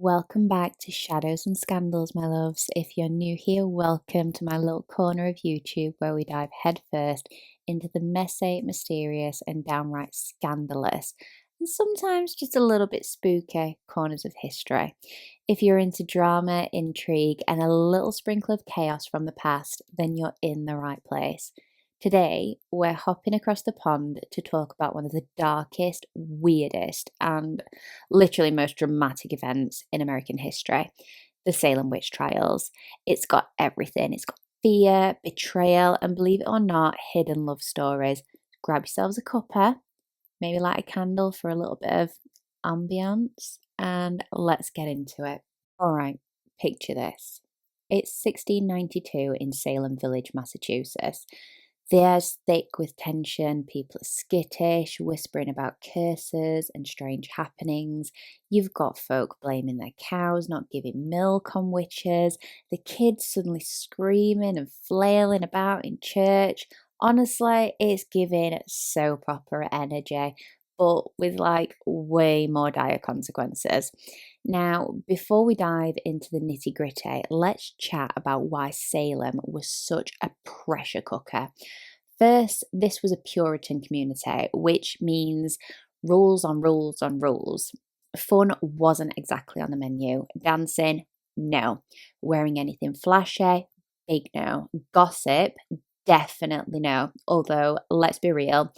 Welcome back to Shadows and Scandals, my loves. If you're new here, welcome to my little corner of YouTube where we dive headfirst into the messy, mysterious, and downright scandalous, and sometimes just a little bit spooky corners of history. If you're into drama, intrigue, and a little sprinkle of chaos from the past, then you're in the right place. Today, we're hopping across the pond to talk about one of the darkest, weirdest, and literally most dramatic events in American history, the Salem Witch Trials. It's got everything. It's got fear, betrayal, and believe it or not, hidden love stories. Grab yourselves a cuppa, maybe light a candle for a little bit of ambience, and let's get into it. All right, picture this. It's 1692 in Salem Village, Massachusetts. The air's thick with tension, people are skittish, whispering about curses and strange happenings. You've got folk blaming their cows not giving milk on witches, the kids suddenly screaming and flailing about in church. Honestly, it's giving soap opera energy, but with way more dire consequences. Now, before we dive into the nitty gritty, let's chat about why Salem was such a pressure cooker. First, this was a Puritan community, which means rules on rules on rules. Fun wasn't exactly on the menu. Dancing, no. Wearing anything flashy, big no. Gossip, definitely no. Although, let's be real,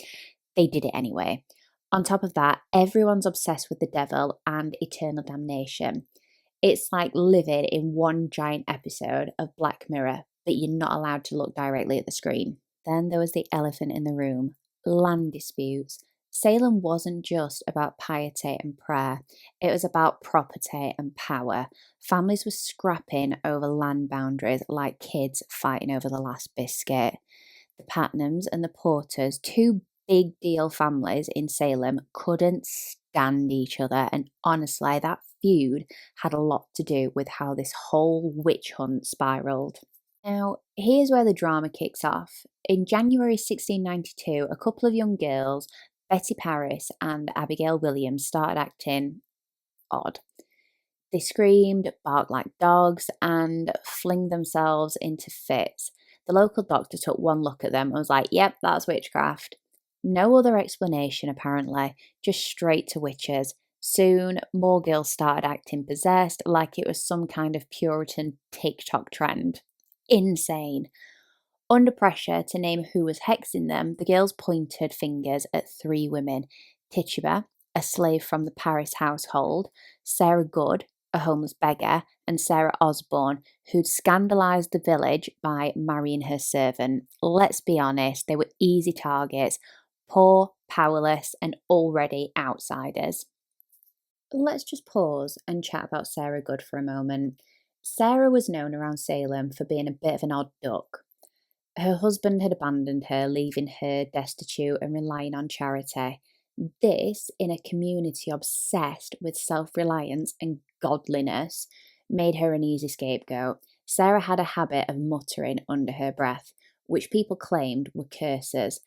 they did it anyway. On top of that, everyone's obsessed with the devil and eternal damnation. It's like living in one giant episode of Black Mirror, but you're not allowed to look directly at the screen. Then there was the elephant in the room, land disputes. Salem wasn't just about piety and prayer, it was about property and power. Families were scrapping over land boundaries like kids fighting over the last biscuit. The Patnams and the Porters, two big deal families in Salem, couldn't stand each other, and honestly, that feud had a lot to do with how this whole witch hunt spiraled. Now, here's where the drama kicks off. In January 1692, a couple of young girls, Betty Paris and Abigail Williams, started acting odd. They screamed, barked like dogs, and fling themselves into fits. The local doctor took one look at them and was like, "Yep, that's witchcraft." No other explanation, apparently, just straight to witches. Soon, more girls started acting possessed, like it was some kind of Puritan TikTok trend. Insane. Under pressure to name who was hexing them, the girls pointed fingers at three women: Tituba, a slave from the Paris household, Sarah Good, a homeless beggar, and Sarah Osborne, who'd scandalised the village by marrying her servant. Let's be honest, they were easy targets, poor, powerless, and already outsiders. Let's just pause and chat about Sarah Good for a moment. Sarah was known around Salem for being a bit of an odd duck. Her husband had abandoned her, leaving her destitute and relying on charity. This, in a community obsessed with self reliance and godliness, made her an easy scapegoat. Sarah had a habit of muttering under her breath, which people claimed were curses.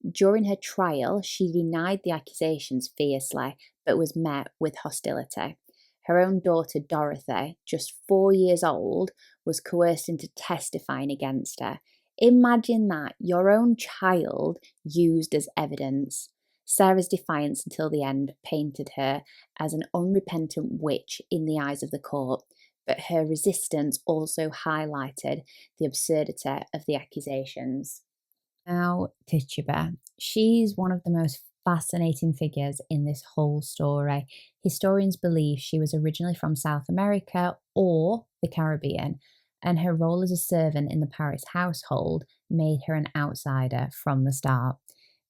During her trial, she denied the accusations fiercely, but was met with hostility. Her own daughter, Dorothy, just 4 years old, was coerced into testifying against her. Imagine that, your own child used as evidence. Sarah's defiance until the end painted her as an unrepentant witch in the eyes of the court, but her resistance also highlighted the absurdity of the accusations. Now, Tituba, she's one of the most fascinating figures in this whole story. Historians believe she was originally from South America or the Caribbean, and her role as a servant in the Paris household made her an outsider from the start.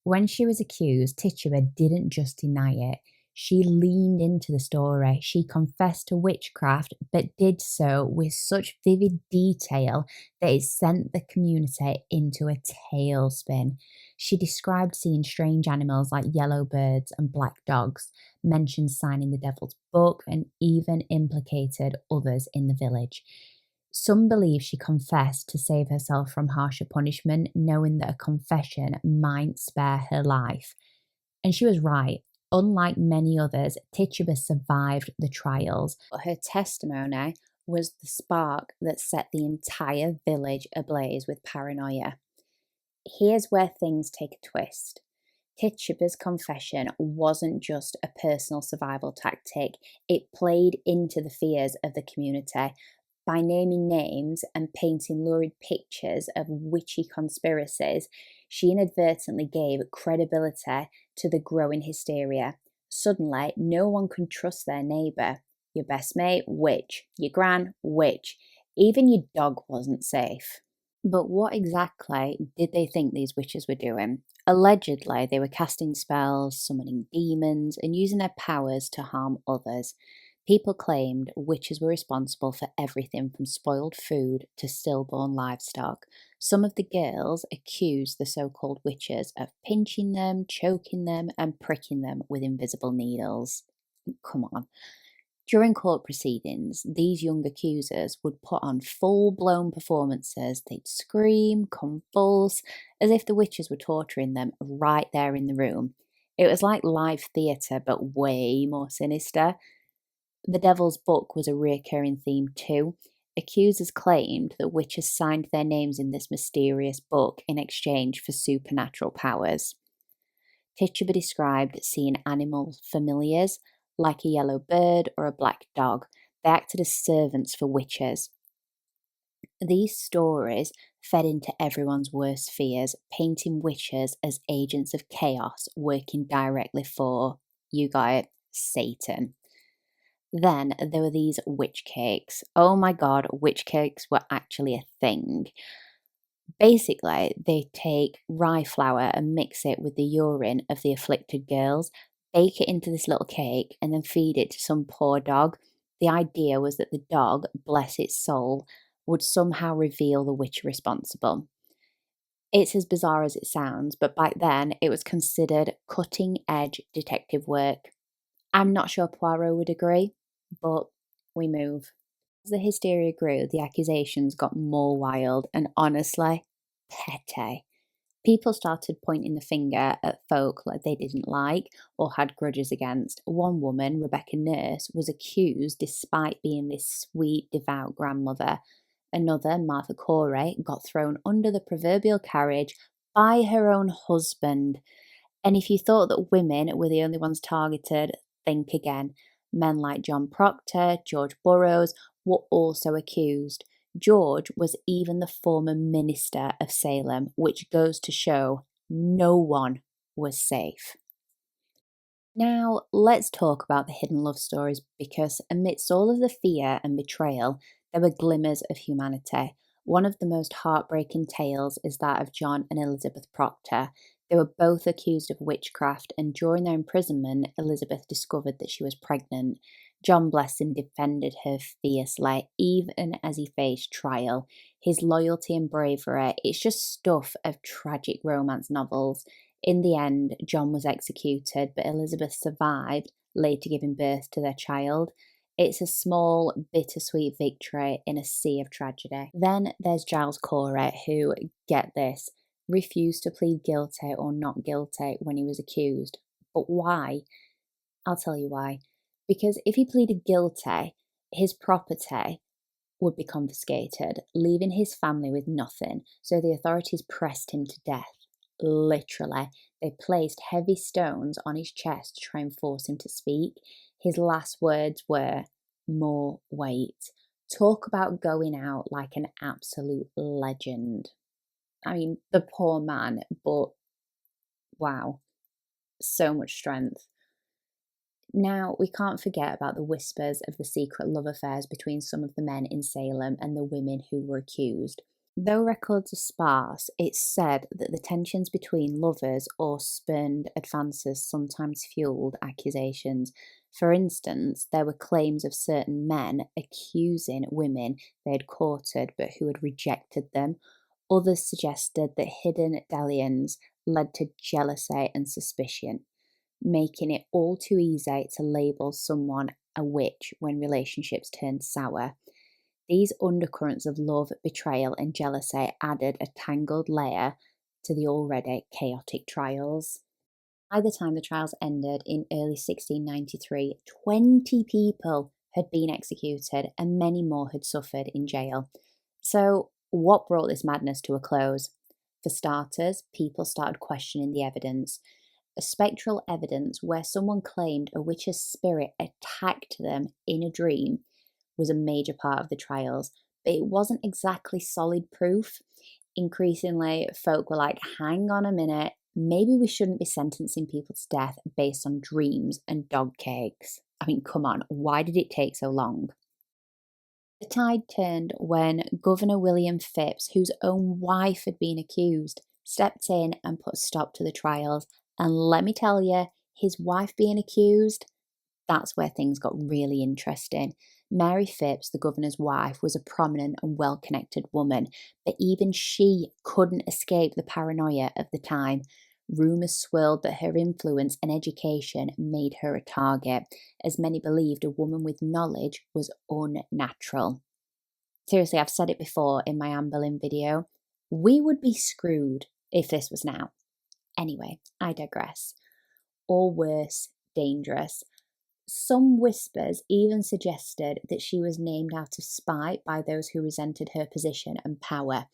When she was accused, Tituba didn't just deny it. She leaned into the story. She confessed to witchcraft, but did so with such vivid detail that it sent the community into a tailspin. She described seeing strange animals like yellow birds and black dogs, mentioned signing the devil's book, and even implicated others in the village. Some believe she confessed to save herself from harsher punishment, knowing that a confession might spare her life. And she was right. Unlike many others, Tituba survived the trials, but her testimony was the spark that set the entire village ablaze with paranoia. Here's where things take a twist. Tituba's confession wasn't just a personal survival tactic, it played into the fears of the community. By naming names and painting lurid pictures of witchy conspiracies, she inadvertently gave credibility to the growing hysteria. Suddenly, no one could trust their neighbour. Your best mate, witch. Your gran, witch. Even your dog wasn't safe. But what exactly did they think these witches were doing? Allegedly, they were casting spells, summoning demons, and using their powers to harm others. People claimed witches were responsible for everything from spoiled food to stillborn livestock. Some of the girls accused the so called witches of pinching them, choking them, and pricking them with invisible needles. Come on. During court proceedings, these young accusers would put on full-blown performances. They'd scream, convulse, as if the witches were torturing them right there in the room. It was like live theatre, but way more sinister. The Devil's Book was a recurring theme too. Accusers claimed that witches signed their names in this mysterious book in exchange for supernatural powers. Tituba described seeing animal familiars, like a yellow bird or a black dog. They acted as servants for witches. These stories fed into everyone's worst fears, painting witches as agents of chaos working directly for, you got it, Satan. Then there were these witch cakes. Oh my god, witch cakes were actually a thing. Basically, they take rye flour and mix it with the urine of the afflicted girls, bake it into this little cake, and then feed it to some poor dog. The idea was that the dog, bless its soul, would somehow reveal the witch responsible. It's as bizarre as it sounds, but back then it was considered cutting edge detective work. I'm not sure Poirot would agree, but we move. As the hysteria grew, the accusations got more wild and honestly, petty. People started pointing the finger at folk like they didn't like or had grudges against. One woman, Rebecca Nurse, was accused despite being this sweet, devout grandmother. Another, Martha Corey, got thrown under the proverbial carriage by her own husband. And if you thought that women were the only ones targeted, think again. Men like John Proctor, George Burroughs were also accused. George was even the former minister of Salem, which goes to show no one was safe. Now, let's talk about the hidden love stories because amidst all of the fear and betrayal, there were glimmers of humanity. One of the most heartbreaking tales is that of John and Elizabeth Proctor. They were both accused of witchcraft, and during their imprisonment, Elizabeth discovered that she was pregnant. John Blessing defended her fiercely, even as he faced trial. His loyalty and bravery, it's just stuff of tragic romance novels. In the end, John was executed, but Elizabeth survived, later giving birth to their child. It's a small, bittersweet victory in a sea of tragedy. Then there's Giles Corey, who, get this, refused to plead guilty or not guilty when he was accused. But why? I'll tell you why. Because if he pleaded guilty, his property would be confiscated, leaving his family with nothing, so the authorities pressed him to death. Literally, they placed heavy stones on his chest to try and force him to speak. His last words were, "More weight." Talk about going out like an absolute legend. I mean, the poor man, but wow, so much strength. Now, we can't forget about the whispers of the secret love affairs between some of the men in Salem and the women who were accused. Though records are sparse, it's said that the tensions between lovers or spurned advances sometimes fueled accusations. For instance, there were claims of certain men accusing women they had courted but who had rejected them. Others suggested that hidden dalliance led to jealousy and suspicion, making it all too easy to label someone a witch when relationships turned sour. These undercurrents of love, betrayal, and jealousy added a tangled layer to the already chaotic trials. By the time the trials ended in early 1693, 20 people had been executed and many more had suffered in jail. So, what brought this madness to a close? For starters, people started questioning the evidence. A spectral evidence where someone claimed a witch's spirit attacked them in a dream was a major part of the trials, but it wasn't exactly solid proof. Increasingly, folk were like, hang on a minute, maybe we shouldn't be sentencing people to death based on dreams and dog cakes. I mean, come on, why did it take so long? The tide turned when Governor William Phips, whose own wife had been accused, stepped in and put a stop to the trials. And let me tell you, his wife being accused, that's where things got really interesting. Mary Phips, the governor's wife, was a prominent and well connected woman, but even she couldn't escape the paranoia of the time. Rumours swirled that her influence and education made her a target, as many believed a woman with knowledge was unnatural. Seriously, I've said it before in my Anne Boleyn video. We would be screwed if this was now. Anyway, I digress. Or worse, dangerous. Some whispers even suggested that she was named out of spite by those who resented her position and power.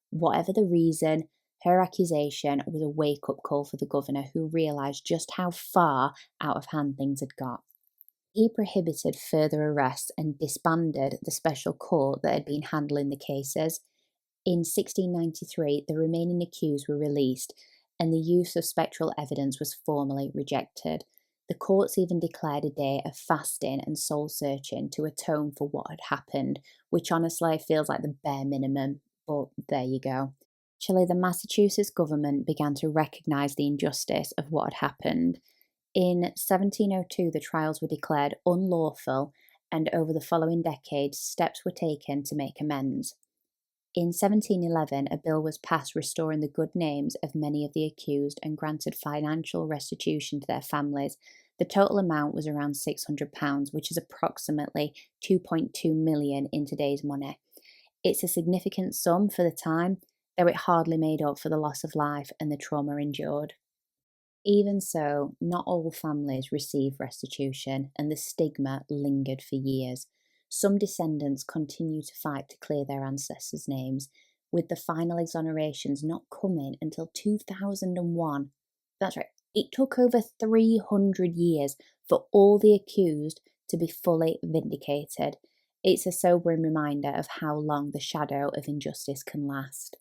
Whatever the reason, her accusation was a wake-up call for the governor, who realised just how far out of hand things had got. He prohibited further arrests and disbanded the special court that had been handling the cases. In 1693, the remaining accused were released, and the use of spectral evidence was formally rejected. The courts even declared a day of fasting and soul searching to atone for what had happened, which honestly feels like the bare minimum, but there you go. Actually, the Massachusetts government began to recognise the injustice of what had happened. In 1702, the trials were declared unlawful, and over the following decades, steps were taken to make amends. In 1711, a bill was passed restoring the good names of many of the accused and granted financial restitution to their families. The total amount was around £600, which is approximately 2.2 million in today's money. It's a significant sum for the time, though it hardly made up for the loss of life and the trauma endured. Even so, not all families received restitution, and the stigma lingered for years. Some descendants continue to fight to clear their ancestors' names, with the final exonerations not coming until 2001. That's right, it took over 300 years for all the accused to be fully vindicated. It's a sobering reminder of how long the shadow of injustice can last.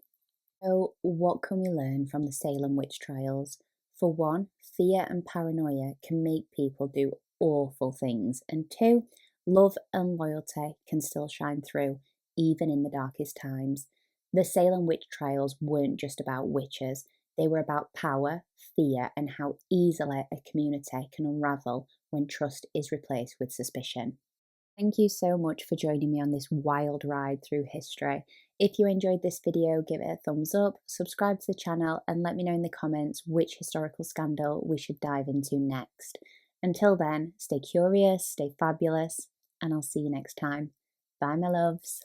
So, what can we learn from the Salem Witch Trials? For one, fear and paranoia can make people do awful things. And two, love and loyalty can still shine through, even in the darkest times. The Salem Witch Trials weren't just about witches, they were about power, fear, and how easily a community can unravel when trust is replaced with suspicion. Thank you so much for joining me on this wild ride through history. If you enjoyed this video, give it a thumbs up, subscribe to the channel, and let me know in the comments which historical scandal we should dive into next. Until then, stay curious, stay fabulous, and I'll see you next time. Bye, my loves.